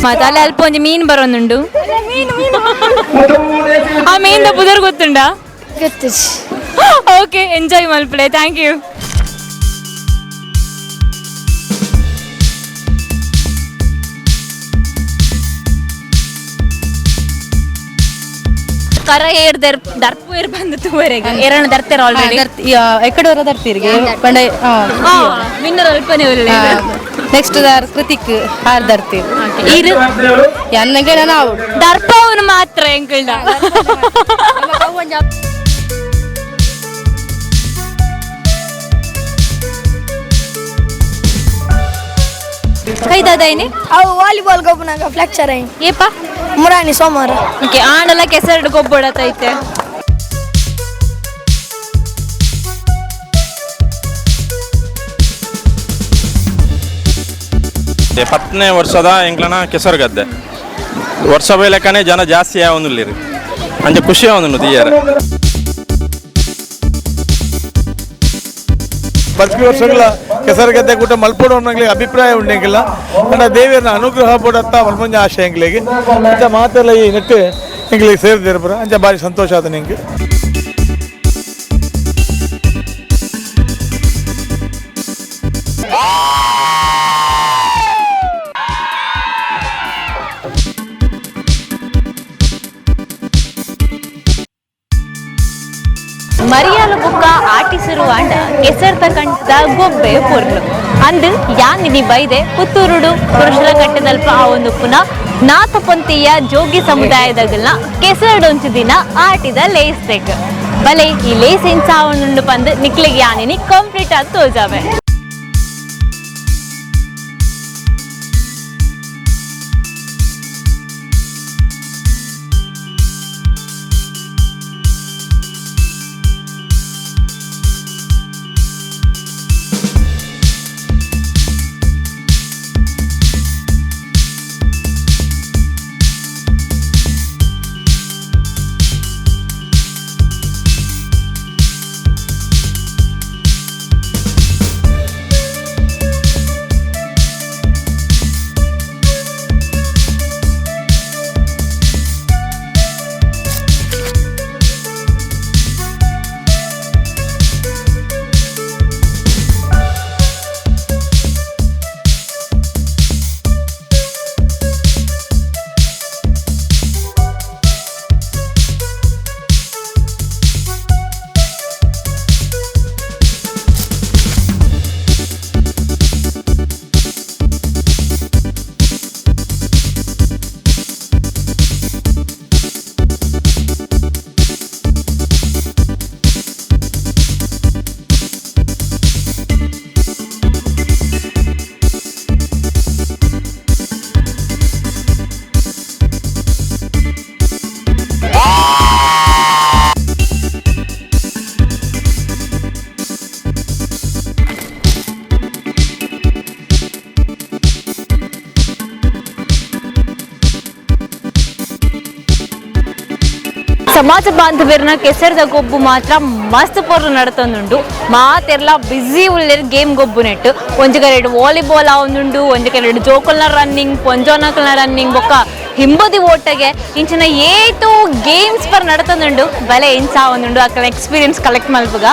ಮತ್ತೆ ಅಲ್ಲಿ ಅಲ್ಪ ಒಂಜಿ ಮೀನು ಬರೋನುಂಡು ಆ ಮೀನಿಂದ ಪುದರ್ ಗೊತ್ತುಂಡ ಓಕೆ ಎಂಜಾಯ್ ಮಲ್ಪಡೆ ಥ್ಯಾಂಕ್ ಯು. ಕರ ಏರ್ ದರ್ಪು ಏರ್ ಬಂದು ತೂವರೆಗೆ ಏರಣ ದರ್ತಾರ ಆಲ್ರೆಡಿ ಎಕಡೆ ವರ ದರ್ತಿರ್ಗೆ ಪಂಡ ವಿನ್ನರ್ ಅಲ್ಪನೆ ಒಳ್ಳೆ ನೆಕ್ಸ್ಟ್ ಕೃತಿಕ್ ಹಾರ್ ದರ್ತೀರ್ ಇರು ಎನ್ನಗೆ ನಾವು ದರ್ಪ ಅವನು ಮಾತ್ರ ಎಂಕಲ್ಡ ಕೈದಾದೈನಿ ಅವು ವಾಲಿಬಾಲ್ ಗೊಬ್ಬನಾಗ ಫ್ಲೆಕ್ಚರ್ ಐನ್ ಏಪ ಮುರಾಣಿ ಸೋಮವಾರ ಓಕೆ ಆಂಡಲ ಕೆಸರಡು ಗೊಬ್ಬಡತೈತೆ ಪತ್ತನೇ ವರ್ಷದ ಎಂಕ್ಲನ ಕೆಸರು ಗದ್ದೆ ವರ್ಷ ಬೇಲೆಕ್ಕನೆ ಜನ ಜಾಸ್ತಿ ಯಾವೊಂದುಲ್ಲಿರಿ ಅಂಚೆ ಖುಷಿ ಯಾವೊಂದು ತೀಯರ ಬರ್ಸ್ಕಿ ವರ್ಷಗಳ ಕೆಸರು ಗದ್ದೆ ಕೂಟ ಮಲ್ಪೋಡು ಅನ್ನಂಗ್ಲಿಗೆ ಅಭಿಪ್ರಾಯ ಉಂಡೆಂಗಿಲ್ಲ ಅಂಡ ದೇವಿಯರ್ನ ಅನುಗ್ರಹ ಪಡತ್ತ ಮಲ್ಪಂಜ ಆಶೆ ಎಂಗ್ಲಿಗೆ ಅಂಚ ಮಾತೆಲ್ಲ ಈ ನೆಟ್ಟು ಎಂಗ್ಲಿಗೆ ಸೇರಿದಿರ ಬರ ಅಂಚ ಭಾರಿ ಸಂತೋಷ ಆದ ನಿಂಗೆ. ಮರಿಯಾಲ ಬುಕ್ಕ ಆಟಿಸಿರುವ ಅಂಡ ಕೆಸರ್ತ ಕಂಡದ ಗೊಬ್ಬೆ ಪೊರ್ಲು ಅಂದು ಯಾನಿನಿ ಬೈದೆ ಪುತ್ತೂರುಡು ಪುರುಷರ ಕಟ್ಟದಲ್ಪ ಆ ಒಂದು ಪುನಃ ನಾಥ ಪಂಥೀಯ ಜೋಗಿ ಸಮುದಾಯದಗಲ್ನ ಕೆಸರಡೊಂಚು ದಿನ ಆಟಿದ ಲೇಸ್ಬೇಕು ಬಲೆ ಈ ಲೇಸ್ ಇಂಚಾವಣ್ಣು ಬಂದು ನಿಕ್ಲಿಗೆ ಯಾನಿನಿ ಕಂಪ್ಲೀಟ್ ಆಗಿ ತೋಜಾವೆ. ಸಮಾಜ ಬಾಂಧವ್ಯರನ್ನ ಕೆಸರದ ಗೊಬ್ಬು ಮಾತ್ರ ಮಸ್ತ್ ಪೊರ್ಲು ನಡತೊಂದುಂಡು ಮಾತೆರ್ಲ ಬ್ಯುಸಿ ಉಳ್ಳೇರ್ ಗೇಮ್ ಗೊಬ್ಬು ನೆಟ್ಟು ಒಂಜಿ ವಾಲಿಬಾಲ್ ಆವೊಂದುಂಡು ಒಂಜಿ ಜೋಕಲ್ನ ರನ್ನಿಂಗ್ ಪೊಂಜೋನಕಲ್ನ ರನ್ನಿಂಗ್ ಬೊಕ್ಕ ಹಿಂಬದಿ ಓಟಗೆ ಇಂಚಿನ ಏತು ಗೇಮ್ಸ್ ಪರ್ ನಡತೊಂದುಂಡು ಬಲೆ ಇಂಚ ಆವೊಂದುಂಡು ಅಕ್ಕಲ ಎಕ್ಸ್ಪೀರಿಯನ್ಸ್ ಕಲೆಕ್ಟ್ ಮಲ್ಪುಗ.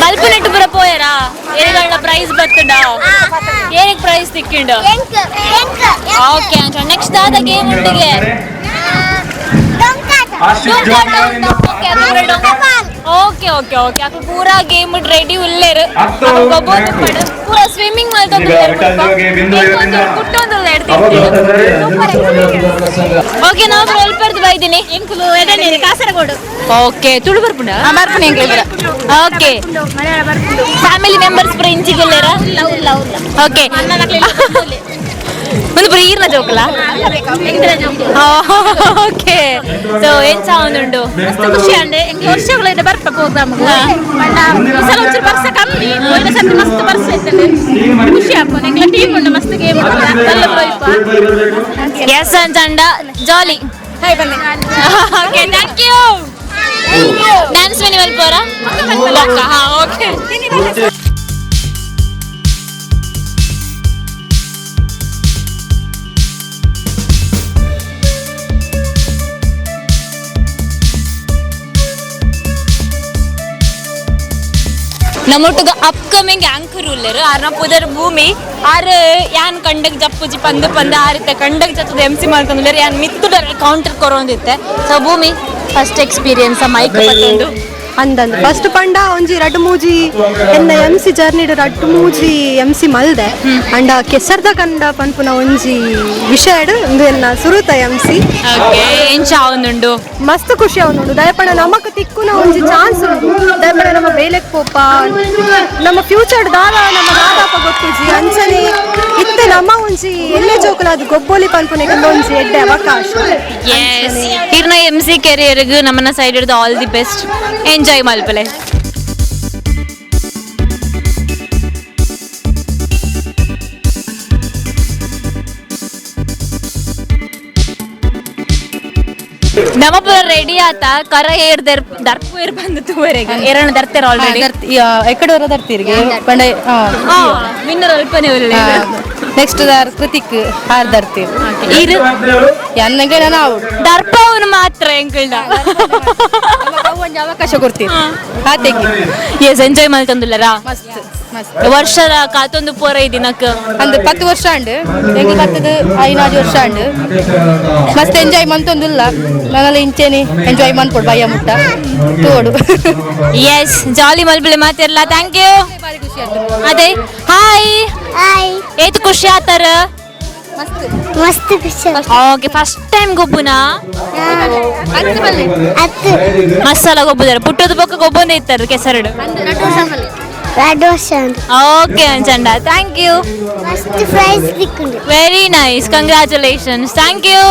ಮಲ್ಪುನೆಟ್ಟು ಪುರ ಪೋಯರಾ ಏನಿಗಳ ಪ್ರೈಸ್ ಬರ್ತುಂಡ ಏನಿಗೆ ಪ್ರೈಸ್ ತಿಕ್ಕಿಂಡು ಓಕೆ ಅಂಚ ನೆಕ್ಸ್ಟ್ ಆದ ಗೇಮ್ ಉಂಟಿಗೆ ಓಕೆ ಓಕೆ ಓಕೆ ಅಕ್ಕ ಪೂರಾ ಗೇಮ್ ರೆಡಿ ಉಲ್ಲೇರು ಪೂರಾ ಸ್ವಿಮ್ಮಿಂಗ್ ಓಕೆ ನಾವು ರೋಲ್ಪರ್ದು ಬೈದಿನಿ ಕಾಸರಗೋಡು ಓಕೆ ತುಳು ಬರ್ಪುಂಡ ಓಕೆ ಫ್ಯಾಮಿಲಿ ಮೆಂಬರ್ಸ್ ಪುರ ಇಂಚಿಗುಲ್ಲೇರ ಓಕೆ ಒಂದು ಪುರ ಈರ್ನ ಜೋಕುಲ ಓಕೆ ಸೊ ಏನ್ ಸಾವುಂದುಂಡು ಖುಷಿ ಅಂಡೆ ವರ್ಷಗಳೇ ಬರ್ಪ ಪ್ರೋಗ್ರಾಮ್ ಸಲ ಒಂಚೂರು ಬರ್ಸ ಕಮ್ಮಿ ಒಂದು ಸರ್ತಿ ಮಸ್ತ್ ಬರ್ಸ ಇರ್ತದೆ ಖುಷಿ ಆಗ್ಬೋದು ಎಂಗ್ಲ ಟೀಮ್ ಉಂಡು ಮಸ್ತ್ ಗೇಮ್ ಎಸ್ ಅಂಚಂಡ jolly okay thank you dance ಮೆನಿ ಮಲ್ಪೋರ ಹಾ ಓಕೆ ನಮ್ಮೊಟ್ಟಿಗೆ ಅಪ್ಕಮಿಂಗ್ ಆಂಕರ್ ಉಳ್ಳರು ಆರ್ನ ಪುದರ್ ಭೂಮಿ ಆರ್ ಯಾನ್ ಕಂಡಕ್ ಜಪ್ಪುಜಿ ಪಂದು ಆರಿತ್ತೆ ಕಂಡಕ್ ಜತ್ತದ MC ಮಾಡ್ಕೊಂಡ್ರೆ ಯಾನ್ ಮಿತ್ತುಡರ್ ಕೌಂಟರ್ ಕೊರೊಂದಿತ್ತೆ ಸೊ ಭೂಮಿ ಫಸ್ಟ್ ಎಕ್ಸ್ಪೀರಿಯನ್ಸ್ ಮೈಕ್ ಪತ್ತೊಂದು ಅಂದಂದು ಫಸ್ಟ್ ಪಂಡ ಒಂಜಿ ರಡ್ಡು ಮೂಜಿ ಎನ್ನ MC ಜರ್ನಿಡ್ ರಡ್ಡು ಮೂಜಿ MC ಮಲ್ದೆ ಅಂಡ ಕೆಸರ್ದ ಕಂಡ ಪನ್ಪುನ ಒಂಜಿ ವಿಷಯಡ್ ಇಂದು ಎನ್ನ ಸುರುತ MC ಓಕೆ ಏನ್ ಚಾವೊಂದುಂಡು ಮಸ್ತ್ ಖುಷಿ ಅವನುಂಡು ದಯಪಂಡ ನಮಕ್ ತಿಕ್ಕುನ ಒಂಜಿ ಚಾನ್ಸ್ ದಯಪಂಡ ನಮ್ಮ ಬೇಲೆಕ್ ಪೋಪ ನಮ್ಮ ಫ್ಯೂಚರ್ ದಾರ ನಮ್ಮ ನಾದಾಪ ಗೊತ್ತುಜಿ ಅಂಚನೆ ಇತ್ತೆ ನಮ್ಮ ಒಂಜಿ ಎಲ್ಲೆ ಜೋಕುಲಾದ ಗೊಬ್ಬೋಲಿ ಪನ್ಪುನೆಗೆ ಒಂಜಿ ಎಡ್ಡೆ ಅವಕಾಶ ಎಸ್ ಇರ್ನ MC ಕೆರಿಯರ್ಗ್ ನಮ್ಮನ್ನ ಸೈಡ್ ಇಡ್ದು ಆಲ್ ದಿ ಬೆಸ್ಟ್ ಎಂಜಾಯ್ ಮಲ್ಪಲೆ ನಮ್ಮ ಪುರ ರೆಡಿ ಆತ ಕರ ಏರ್ ದರ್ಪು ಏರ್ ಬಂದು ತೂವರೆಗೆ ಎರಣ ದರ್ತೆರ ಆಲ್ರೆಡಿ ಎಕಡೆ ದರ್ತಿರ್ಗೆ ಪಂಡ ವಿನ್ನರ್ ಅಲ್ಪನೆ ಒಳ್ಳೆ ನೆಕ್ಸ್ಟ್ ಕೃತಿಕ್ ಹಾರ್ ದರ್ತೀರ್ ಇರು ಎನ್ನಗೆ ನಾವು ದರ್ಪ ಅವನು ಮಾತ್ರ ಎಂಕಲ್ಡ ಒಂಜಿ ಅವಕಾಶ ಕೊಡ್ತೀವಿ ಹಾತೆಗೆ ಎಸ್ ಎಂಜಾಯ್ ಮಲ್ತಂದುಲ್ಲರಾ ಮಸ್ತ್ ಮಸ್ತ್ ವರ್ಷದ ಕಾತೊಂದು ಪೋರ ಈ ದಿನಕ್ಕ ಅಂದ್ 10 ವರ್ಷ ಅಂಡ್ ಎಂಗ್ ಬತ್ತದ 5 ವರ್ಷ ಅಂಡ್ ಮಸ್ತ್ ಎಂಜಾಯ್ ಮಂತೊಂದುಲ್ಲ ನನಲ್ಲ ಇಂಚೆನಿ ಎಂಜಾಯ್ ಮನ್ಪೊಡು ಬಯ್ಯ ಮುಟ್ಟ ತೋಡು ಎಸ್ ಜಾಲಿ ಮಲ್ಬಿಳೆ ಮಾತಿರ್ಲ ಥ್ಯಾಂಕ್ ಯು ಬಾರಿ ಖುಷಿ ಆಯ್ತು ಅದೇ ಹಾಯ್ ಹಾಯ್ ಏತ್ ಖುಷಿ ಆತರ ಮಸ್ತ್ ಮಸ್ತ್ ಖುಷಿ ಓಕೆ ಫಸ್ಟ್ ಟೈಮ್ ಗೊಬ್ಬುನಾ ಅತ್ತು ಬಲ್ಲಿ ಅತ್ತು ಮಸಾಲ ಗೊಬ್ಬುದಾರ ಪುಟ್ಟದ ಪಕ್ಕ ಗೊಬ್ಬೊಂದೇ ಇತ್ತಾರೆ ಕೆಸರಡು ಎರಡು ವರ್ಷ ಓಕೆ ಅಂಚಂಡ ಥ್ಯಾಂಕ್ ಯು ಫಸ್ಟ್ ಪ್ರೈಸ್ ಸಿಕ್ಕಿಂಡು very nice congratulations thank you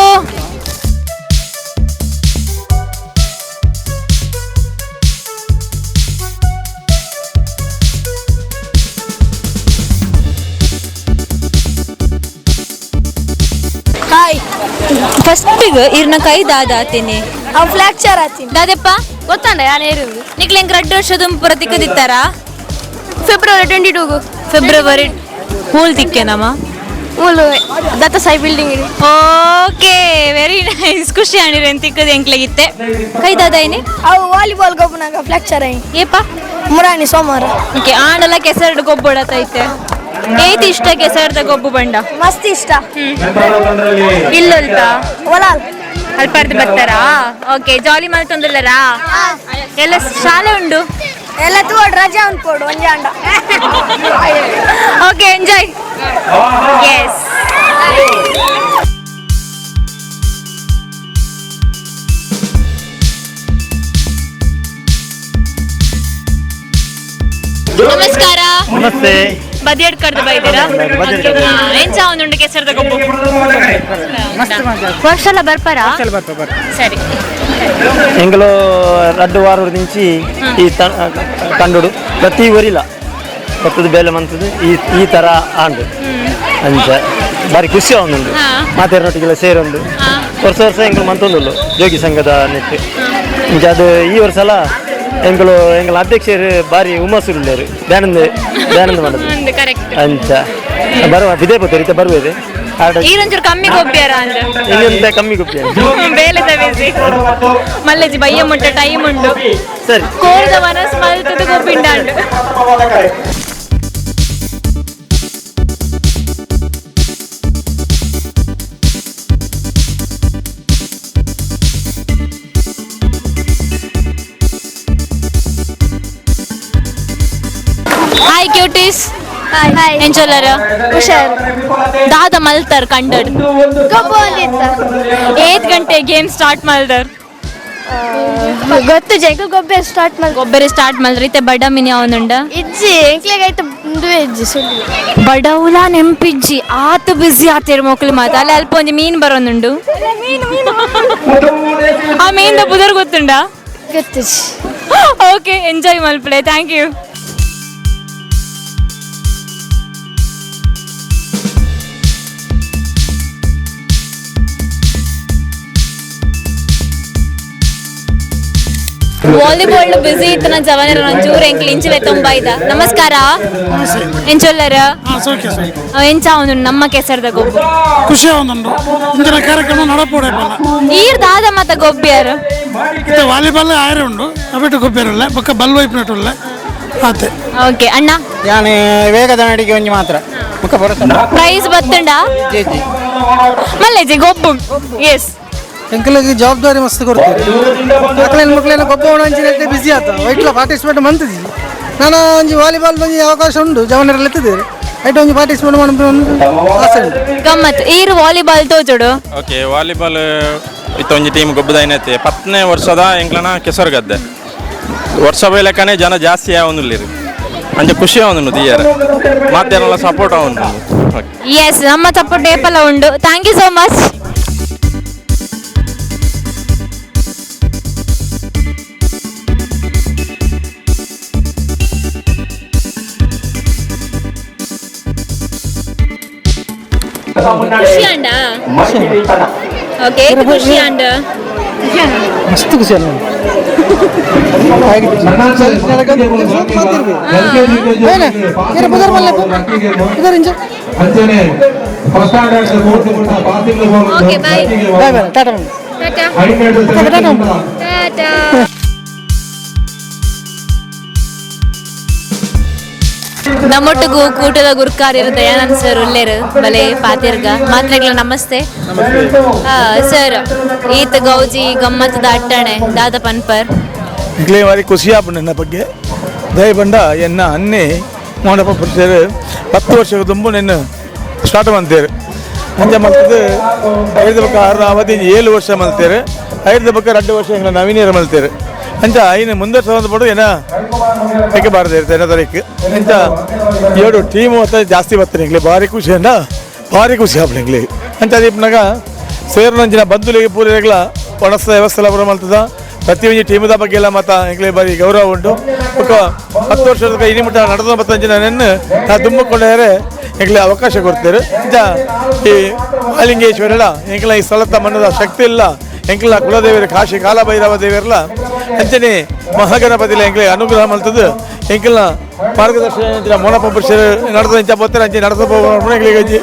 hi ಫಸ್ಟಿಗೆ ಇರ್ನ ಕೈ ದಾದಾತೇನೆ ಅವ್ ಫ್ರಾಕ್ಚರ್ ಆತೀನಿ ದಾದೆಪ್ಪ ಗೊತ್ತಂಡ ಯಾನೇರು ನಿಕ್ಲೆಂಗ್ 2 ವರ್ಷದ ಪುರ ತಿಕ್ಕದಿತ್ತಾರ ಫೆಬ್ರವರಿ 22 ಫೆಬ್ರವರಿ ಹೂಲ್ ತಿಕ್ಕೆನಮ್ಮ ಮೂಲು Datta Sai building okay very nice ಖುಷಿ ಆಣಿರಿ ಅಂತ ತಿಕ್ಕದ ಎಂಕ್ಲೆಗಿತ್ತೆ ಕೈ ದಾದ ಏನಿ ಅವು ವಾಲಿಬಾಲ್ ಗೊಬ್ಬನಾಗ ಫ್ರಾಕ್ಚರ್ ಆಯಿ ಏಪ ಮುರಾಣಿ ಸೋಮವಾರ ಓಕೆ ಆಂಡಲ ಕೆಸರಡು ಗೊಬ್ಬಡತೈತೆ ಏತ್ ಇಷ್ಟ ಕೆಸರದ ಗೊಬ್ಬು ಬಂಡ ಮಸ್ತ್ ಇಷ್ಟ ಇಲ್ಲೊಲ್ಪ ಒಲಾಲ್ ಅಲ್ಪಾರ್ದು ಬರ್ತಾರಾ ಓಕೆ ಜಾಲಿ ಮಾಡ್ತಂದಿಲ್ಲರಾ ಎಲ್ಲ ಶಾಲೆ ಉಂಡು ಎಲ್ಲ ತೋಡ್ ರಜಾ ಅನ್ಕೊಡು ಒಂಜಾಂಡ ಓಕೆ ಎಂಜಾಯ್ ಎಸ್ ನಮಸ್ಕಾರ ನಮಸ್ತೆ ಬದಿಯಡ್ ಕಡ್ದು ಬೈದಿರಾ ಏನ್ ಸಾವೊಂದುಂಡು ಕೆಸರದ ಗೊಬ್ಬು ವರ್ಷಲ ಬರ್ಪಾರಾ ಸರಿ ಎಂಗ್ಲು 2 ವಾರದ నుంచి ಈ ಕಂಡುಡು ಪ್ರತಿ ಊರಿಲ ಕೊತ್ತದ ಬೇಲೆ ಮಂತದ್ದು ಈ ತರ ಆಂಡು ಅಂಚ ಬಾರಿ ಖುಷಿ ಆವೊಂದುಂಡು ಮಾತೆರ್ನೊಟ್ಟಿಗೆಲ್ಲ ಸೇರೊಂದು ವರ್ಷ ಎಂಗ್ಲು ಮಂತೊಂದುಲ್ಲು ಜೋಗಿ ಸಂಘದ ನೆಟ್ಟು ಇಂಚ ಅದು ಈ ವರ್ಷಲ ಎಂಗ್ಲು ಅಧ್ಯಕ್ಷರು ಬಾರಿ ಹುಮ್ಮಸ್ಸುಳ್ಳೇರು ಬ್ಯಾನಂದ ಮಾಡೋದು ಅಂಚ ಬರುವ ಇದೇ ಬರ್ತೇವೆ ಬರುವುದು ಈರೊಂಚೂರು ಕಮ್ಮಿ ಗೊಬ್ಬ್ಯಾರ ಅಂದ್ರೆ ಇನ್ನೊಂದು ಕಮ್ಮಿ ಗುಪ್ಪಿ ಬೇಲೆ ತವೇಸಿ ಮಲ್ಲೆಜಿ ಬಯ್ಯ ಮುಟ್ಟ ಟೈಮ್ ಉಂಡು ಸರಿ ಕೋಲ್ದ ಮನಸ್ ಮಲ್ತದ ಗೊಬ್ಬಿಂಡಾಂಡು ಹಾಯ್ ಕ್ಯೂಟೀಸ್ ಹಾಯ್ ಎಂಚೊಲ್ಲರ ಹುಷಾರು ದಾದ ಮಲ್ತಾರ್ ಕಂಡಡ್ ಗೊಬ್ಬ ಒಂದಿತ್ತ 8 ಗಂಟೆ ಗೇಮ್ ಸ್ಟಾರ್ಟ್ ಮಲ್ದರ್ ಗೊತ್ತು ಜೈಕು ಗೊಬ್ಬೆ ಸ್ಟಾರ್ಟ್ ಮಾಡಿ ಗೊಬ್ಬರ ಸ್ಟಾರ್ಟ್ ಮಾಡ್ರಿ ಬಡ ಮಿನಿ ಅವನುಂಡ ಇಜ್ಜಿ ಎಂಕ್ಲೆಗಾಯ್ತು ಮುಂದೆ ಇಜ್ಜಿ ಸುಳ್ಳು ಬಡವುಲ ನೆಂಪಿಜ್ಜಿ ಆತು ಬಿಸಿ ಆತಿರ್ ಮೊಕ್ಲು ಮಾತ ಅಲ್ಲಿ ಅಲ್ಪ ಒಂಜಿ ಮೀನ್ ಬರೋನುಂಡು ಆ ಮೀನ್ ಬುದರ್ ಗೊತ್ತುಂಡ ಗೊತ್ತು ಓಕೆ ಎಂಜಾಯ್ ಮಲ್ಪಡೆ ಥ್ಯಾಂಕ್ ಯು. ವಾಲಿಬಾಲ್ ಬಿಸಿ ಇತ್ತನ ಜವನರ ಒಂಚೂರು ಎಂಕ್ಲಿ ಇಂಚಿಲೆ ತುಂಬ ಇದ. ನಮಸ್ಕಾರ ಎಂಚೊಲ್ಲರ ಎಂಚ ಅವನು ನಮ್ಮ ಕೆಸರದ ಗೊಬ್ಬು ಖುಷಿ ಒಂದುಂಡು ಇಂದಿನ ಕಾರ್ಯಕ್ರಮ ನಡಪೋಡಲ್ಲ ಈರ್ ದಾದ ಮತ್ತ ಗೊಬ್ಬ್ಯಾರು ವಾಲಿಬಾಲ್ ಆಯ್ರೆ ಉಂಡು ಅಬಿಟ್ಟು ಗೊಬ್ಬರಲ್ಲ ಪಕ್ಕ ಬಲ್ ವೈಪ್ನಟುಲ್ಲ ಆತೆ. ಓಕೆ ಅಣ್ಣ ನಾನು ವೇಗದ ನಡಿಗೆ ಒಂಜಿ ಮಾತ್ರ ಮುಖ ಬರುತ್ತೆ ಪ್ರೈಸ್ ಬತ್ತುಂಡ ಮಲ್ಲೆಜಿ ಗೊಬ್ಬು ಎಸ್ ಎಂಕಲಿಗೆ ಜವಾಬ್ದಾರಿ ಮಸ್ತ್ ಕೊಡ್ತೀವಿ ಮಕ್ಕಳೇನು ಮಕ್ಕಳೇನು ಗೊಬ್ಬ ಒಂಚಿನ ಬಿಸಿ ಆತ ವೈಟ್ಲ ಪಾರ್ಟಿಸಿಪೇಟ್ ಮಂತಿದ್ವಿ ನಾನು ಒಂಜಿ ವಾಲಿಬಾಲ್ ಒಂಜಿ ಅವಕಾಶ ಉಂಡು ಜವನರಲ್ಲಿ ಎತ್ತಿದ್ದೇವೆ ಐಟ್ ಒಂಜಿ ಪಾರ್ಟಿಸಿಪೇಟ್ ಮಾಡೋ ಆಸೆ ಉಂಟು. ಗಮ್ಮತ್ ಈರು ವಾಲಿಬಾಲ್ ತೋಜುಡು ಓಕೆ ವಾಲಿಬಾಲ್ ಇತ್ತೊಂಜಿ ಟೀಮ್ ಗೊಬ್ಬದೈನೈತೆ 10ನೇ ವರ್ಷದ ಎಂಕ್ಲನ ಕೆಸರು ಗದ್ದೆ ವರ್ಷ ಲೆಕ್ಕನೆ ಜನ ಜಾಸ್ತಿ ಆವೊಂದುಲ್ಲಿರಿ ಅಂಚೆ ಖುಷಿ ಆವೊಂದುಂಡು ದಿಯರ ಮಾತೇನೆಲ್ಲ ಸಪೋರ್ಟ್ ಆವೊಂದು. ಎಸ್ ನಮ್ಮ ಸಪೋರ್ಟ್ ಏಪಲ ಉಂಡು. Thank you so much. ಖುಷಿ ಅಂಡ ಓಕೆ ಖುಷಿ ಅಂಡ ಮಸ್ತ್ ಖುಷಿ ಅಲ್ಲ ಓಕೆ ಬಾಯ್ ಟಾಟಾ ಟಾಟಾ. ನಮ್ಮೊಟ್ಟಿಗೂ ಕೂಟದ ಗುರುಕಾರ್ಯರು ದಯಾನಂದ್ ಸರ್ ಉಲ್ಲೇರು ಬಲೆ ಪಾತಿರ್ಗ ಮಾತ್ರೆಗಳ ನಮಸ್ತೆ ಸರ್ ಈತ ಗೌಜಿ ಗಮ್ಮತ್ತದ ಅಟ್ಟಣೆ ದಾದ ಪನ್ಪರ್ ಈಗಲೇ ಮಾರಿ ಖುಷಿ ಆಪುಂಡು ನನ್ನ ಬಗ್ಗೆ ದಯ ಬಂಡ ಎನ್ನ ಅನ್ನೆ ಮಾಡಪ್ಪ ಪರಿಚಯ 10 ವರ್ಷದ ತುಂಬು ನೆನ್ನ ಸ್ಟಾರ್ಟ್ ಮಾಡ್ತೇವೆ ಅಂಚ ಮಲ್ತದ್ದು 5 ಪಕ್ಕ 6 ಅವಧಿ 7 ವರ್ಷ ಮಲ್ತೇವೆ 5 ಪಕ್ಕ 2 ವರ್ಷ ಎಂಗ್ಲ ನವೀನೀರ ಮಲ್ತೇವೆ ಅಂಚ ಐನು ಮುಂದೆ ಸಂಬಂಧಪಟ್ಟು ಏನ ಹೇಗೆ ಬಾರದೆ ಇರ್ತೇನೆ ತಾರೀಕು ಅಂಚ 7 ಟೀಮು ಅಂತ ಜಾಸ್ತಿ ಬರ್ತಾರೆ ಎಂಗ್ಲಿ ಭಾರಿ ಖುಷಿ ಅಂಡ ಭಾರಿ ಖುಷಿ ಆಪುಂಡು ಎಂಗ್ಲಿ ಅಂಚ ಅದೀಪ್ನಾಗ ಸೇರಿನಂಚಿನ ಬಂಧುಲಿಗೆ ಪೂರೈಗಳ ಒಣಸ ವ್ಯವಸ್ಥೆ ಬರೋ ಮಲ್ತದ ಪ್ರತಿಯೊಂದು ಟೀಮದ ಬಗ್ಗೆ ಎಲ್ಲ ಮತ ಎಂಗ್ಲೇ ಬಾರಿ ಗೌರವ ಉಂಟು ಒಕ್ಕ 10 ವರ್ಷದ ಇನಿ ಮುಟ್ಟ ನಡೆದ ಮತ್ತಂಚಿನ ನೆನ್ನು ನಾ ತುಂಬಿಕೊಂಡರೆ ಎಂಗ್ಲೇ ಅವಕಾಶ ಕೊಡ್ತೇವೆ ಇಂಚ ಈ ಆಲಿಂಗೇಶ್ವರಲ್ಲ ಎಂಗ್ಲ ಈ ಸ್ಥಳದ ಮಣ್ಣದ ಶಕ್ತಿ ಇಲ್ಲ ಎಂಕ್ಲ ಕುಲದೇವರು ಕಾಶಿ ಕಾಲಭೈರವ ದೇವರಲ್ಲ ಅಂಚನೆ ಮಹಾಗಣಪತಿಲ ಎಂಕ್ಲೆ ಅನುಗ್ರಹ ಮಲ್ತದ್ದು ಎಂಕ್ಲ ಮಾರ್ಗದರ್ಶನ ಮೋನಪ್ಪ ಪುರುಷರು ನಡೆದ ಇಂಚ ಬರ್ತಾರೆ ಅಂಚೆ ನಡೆದ ಎಂಗ್ಲಿಗೆ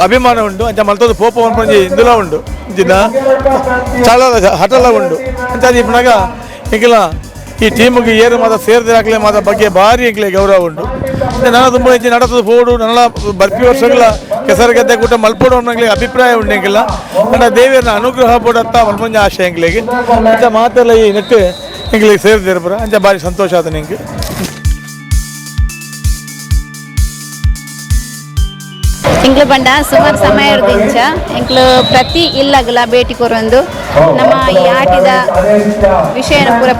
ಅಭಿಮಾನ ಉಂಟು ಅಂಚ ಮಲ್ತದ್ದು ಪೋಪ ಒಂಜಿ ಇಂದುಲ ಉಂಟು ಇಂಚಿನ ಚಾಲದ ಹಠಲ ಉಂಟು ಅಂಚ ದೀಪನಾಗ ಎಂಕ್ಲ ಈ ಟೀಮಿಗೆ ಏರು ಮಾತ ಸೇರಿದಾಗಲೇ ಮಾತ ಬಗ್ಗೆ ಭಾರಿ ಎಂಕ್ಲೆ ಗೌರವ ಉಂಟು ನಾನು ತುಂಬ ಹೆಚ್ಚು ನಡೆದು ಪೋಡು ನನ್ನ ಬರ್ಪಿ ವರ್ಷಗಳ ಕೆಸರು ಗದ್ದೆ ಕೂಟ ಮಲ್ಪೋಡು ಅನ್ನೋಂಗ್ಲಿ ಅಭಿಪ್ರಾಯ ಉಂಟು ಎಂಗಿಲ್ಲ ನನ್ನ ದೇವಿಯನ್ನ ಅನುಗ್ರಹ ಪೋಡತ್ತ ಮಲ್ಪಂಜ ಆಶೆ ಎಂಗ್ಲಿಗೆ ಅಂಚ ಮಾತೆಲ್ಲ ಈ ನೆಟ್ಟು ಎಂಗ್ಲಿಗೆ ಸೇರಿದಿರ್ಬರ ಅಂಚ ಭಾರಿ ಸಂತೋಷ ಆತ ನಿಂಗೆ. ಎಂಕ್ಲು ಬಂಡ ಸುಮಾರು ಸಮಯ ಇರ್ದಿಂಚ ಎಂಕ್ಲು ಪ್ರತಿ ಇಲ್ಲಗಲ ಭೇಟಿ ಕೊರೊಂದು ನಮ್ಮ ಈ ಆಟಿದ ವಿಷಯನ ಪೂರ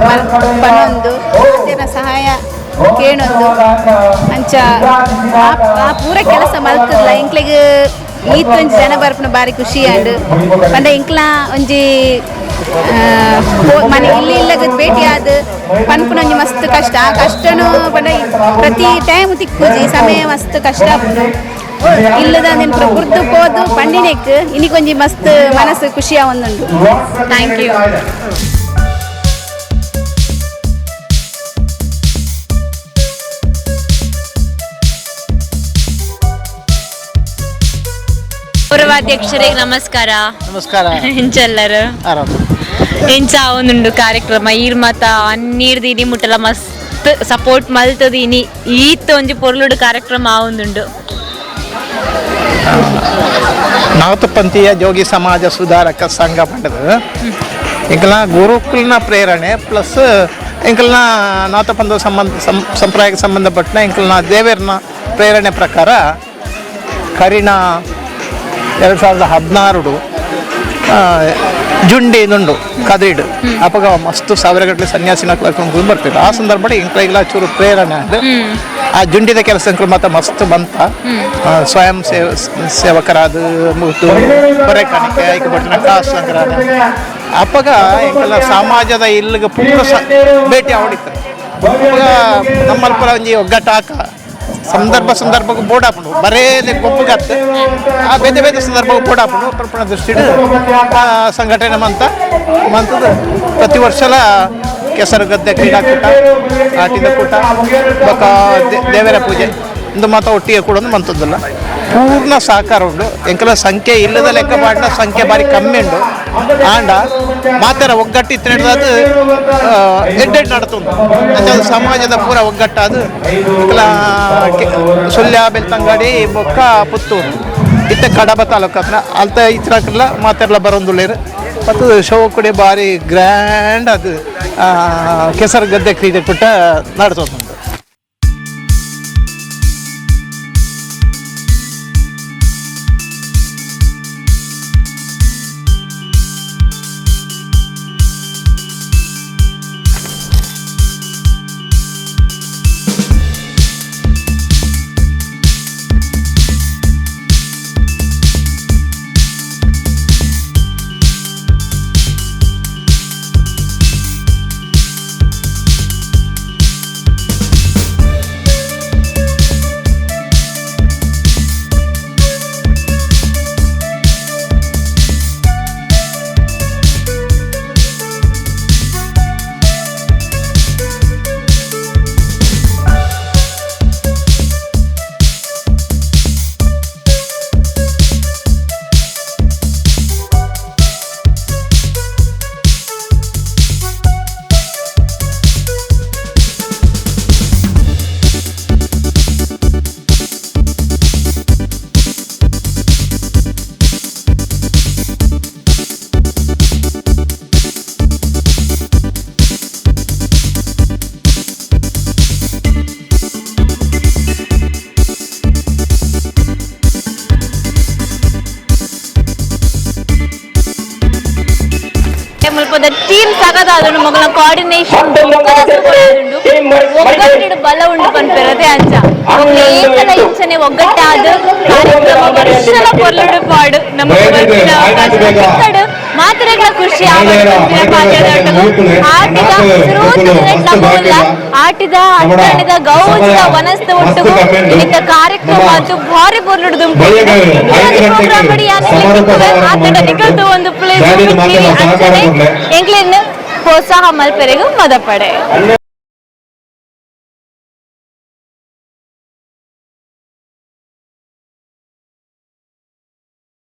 ಪನೊಂದು ಅದರ ಸಹಾಯ ಕೇಳೊಂದು ಅಂಚ ಆ ಪೂರ ಕೆಲಸ ಮಲ್ತಲ್ಲ ಎಂಕ್ಲಿಗೆ ಈತೊಂಜಿ ಜನ ಬರ್ಪನ ಬಾರಿ ಖುಷಿ ಆಂಡ್ ಪಂಡ ಎಂಕ್ಲ ಒಂಜಿ ಮನೆ ಇಲ್ಲಿ ಇಲ್ಲದ ಭೇಟಿ ಆದ ಪನ್ಪುನ ಒಂಜಿ ಮಸ್ತ್ ಕಷ್ಟ ಆ ಕಷ್ಟನು ಪಂಡ ಪ್ರತಿ ಟೈಮ್ ತಿಕ್ಕುಜಿ ಸಮಯ ಮಸ್ತ್ ಕಷ್ಟ ಆಪುಂಡು ಇಲ್ಲದ ನಿನ್ ಗುರ್ತು ಹೋದು ಪಂಡಿನೆಕ್ ಇನ್ನಿಕೊಂಜಿ ಮಸ್ತ್ ಮನಸ್ಸು ಖುಷಿ ಆವೊಂದುಂಡು. Thank you. ಪೂರ್ವಾಧ್ಯಕ್ಷರಿಗೆ ನಮಸ್ಕಾರ. ನಮಸ್ಕಾರ. ಎಂಚಲ್ಲರು ಆರಾಮ ಎಂಚ ಒಂದುಂಡು ಕಾರ್ಯಕ್ರಮ ಈರ್ ಮಾತ ಅನ್ನೀರ್ದು ಇನಿ ಮುಟ್ಟಲ ಮಸ್ತ್ ಸಪೋರ್ಟ್ ಮಲ್ತದ ಇನಿ ಈತ ಒಂಜಿ ಪೊರ್ಲುಡು ಕಾರ್ಯಕ್ರಮ ಆವೊಂದುಂಡು. ನವತಪಂಥೀಯ ಜೋಗಿ ಸಮಾಜ ಸುಧಾರಕ ಸಂಘ ಪಂಡದು ಇಂಕಲ್ನ ಗುರುಕುಲ್ನ ಪ್ರೇರಣೆ ಪ್ಲಸ್ ಇಂಕಲ್ನ ನಾಥಪಂಥ ಸಂಪ್ರದಾಯಕ್ಕೆ ಸಂಬಂಧಪಟ್ಟ ಇಂಕಲ್ನ ದೇವೇರ್ನ ಪ್ರೇರಣೆ ಪ್ರಕಾರ ಕರಿಣ 2016 ಜುಂಡಿನುಂಡು ಕದ್ರಿಡು ಅಪಗ ಮಸ್ತ್ ಸಾವಿರ ಗಟ್ಟಲೆ ಸನ್ಯಾಸಿನ ಕರ್ಕೊಂಡು ಬರ್ತಿದ್ರು ಆ ಸಂದರ್ಭ ಇಂಕ್ಲೆಗ್ಲ ಚೂರು ಪ್ರೇರಣೆ ಅದು ಆ ಜುಂಡಿದ ಕೆಲಸ ಮಾತ್ರ ಮಸ್ತ್ ಬಂತ ಸ್ವಯಂ ಸೇವಕರಾದ ಮುಗಿದು ಹೊರೆ ಕಾಣಿಕೆ ಐಕ ಬಟ್ಟಿನ ಕಾಸು ಅಪ್ಪಗ ಇಂಕೆಲ್ಲ ಸಮಾಜದ ಇಲ್ಲಿಗೆ ಪೂರ ಭೇಟಿ ಆವಡಿತ್ತು ನಮ್ಮಲ್ಪರ ಒಂಜಿ ಒಗ್ಗಟ್ಟಾಕ ಸಂದರ್ಭಕ್ಕೆ ಬೋಡಾಪುಂಡು ಬರೇ ಗೊಬ್ಬಗತ್ತೆ ಆ ಬೇತೆ ಬೇತೆ ಸಂದರ್ಭಕ್ಕೆ ಬೋಡಾಪುಂಡು ಪರ್ಪಣ ದೃಷ್ಟಿಡು ಆ ಸಂಘಟನೆ ಮಂತದ ಪ್ರತಿ ವರ್ಷಲ ಕೆಸರು ಗದ್ದೆ ಕ್ರೀಡಾಕೂಟ ಆಟಿದ ಕೂಟ ಬೊಕ್ಕ ದೇವರ ಪೂಜೆ ಇಂದು ಮಾತ ಒಟ್ಟಿಗೆ ಕೂಡ ಮಂತದ್ದಲ್ಲ ಪೂರ್ಣ ಸಹಕಾರ ಉಂಡು ಎಂಕಲ ಸಂಖ್ಯೆ ಇಲ್ಲದ ಲೆಕ್ಕ ಮಾಡಿದ ಸಂಖ್ಯೆ ಬಾರಿ ಕಮ್ಮಿ ಉಂಡು ಆಂಡ ಮಾತರ ಒಗ್ಗಟ್ಟು ಇತ್ತು ನಡೆದು ಎಡ್ಡೆಡ್ ನಡ್ತುಂಡು ಅದು ಸಮಾಜದ ಪೂರ ಒಗ್ಗಟ್ಟಾದು ಎಂಕಲ ಸುಳ್ಯ ಬೆಳ್ತಂಗಡಿ ಬೊಕ್ಕ ಪುತ್ತೂರು ಇತ್ತ ಕಡಬ ತಾಲೂಕು ಹತ್ರ ಅಲ್ತ ಇತ್ರಕ್ಕೆಲ್ಲ ಮಾತೆಲ್ಲ ಬರೋಂದುಳ್ಳೇರು ಮತ್ತು ಶೋ ಕೂಡ ಭಾರಿ ಗ್ರ್ಯಾಂಡ್ ಅದು ಕೆಸರು ಗದ್ದೆ ಕ್ರೀಡೆ ಕೂಟ ನಡೆಸೋದು ಮುಲ್ಪದ ಟೀಮ್ ಸಗದಾದುಂಡು ಮೊಗಲ ಕೋಆರ್ಡಿನೇಷನ್ ಒಗ್ಗಟ್ಟಿಡು ಬಲ ಉಂಡು ಪನ್ಪೆರದೆ ಅಂಚ ಏಕದ ಇಂಚನೆ ಒಗ್ಗಟ್ಟಾದ ಕಾರ್ಯಕ್ರಮ ವರ್ಷಲ ಪೊರ್ಲುಡು ಪಾಡು ನಮಗೆ ಬರ್ತಿನ ಅವಕಾಶ ಮಾತ್ರೆಗಳ ಖುಷಿ ಆಟಿದ ಸುರೋತಿನ ಆಟಿದ ಅಟ್ಟಣಿದ ಗೌಜ ವನಸ್ತ ಒಟ್ಟುಗು ಇಲ್ಲಿದ್ದ ಕಾರ್ಯಕ್ರಮ ಅದು ಭಾರಿ ಪೊರ್ಲುಡು ದುಂಪು ಪ್ರೋಗ್ರಾಮ್ ಬಡಿ ಆತಡ ನಿಕಲ್ತು ಒಂದು ಪ್ಲೇಸ್ ಎಂಗ್ಲಿನ್ ಪ್ರೋತ್ಸಾಹ ಮಲ್ಪೆರೆಗೂ ಮದಪಡೆ.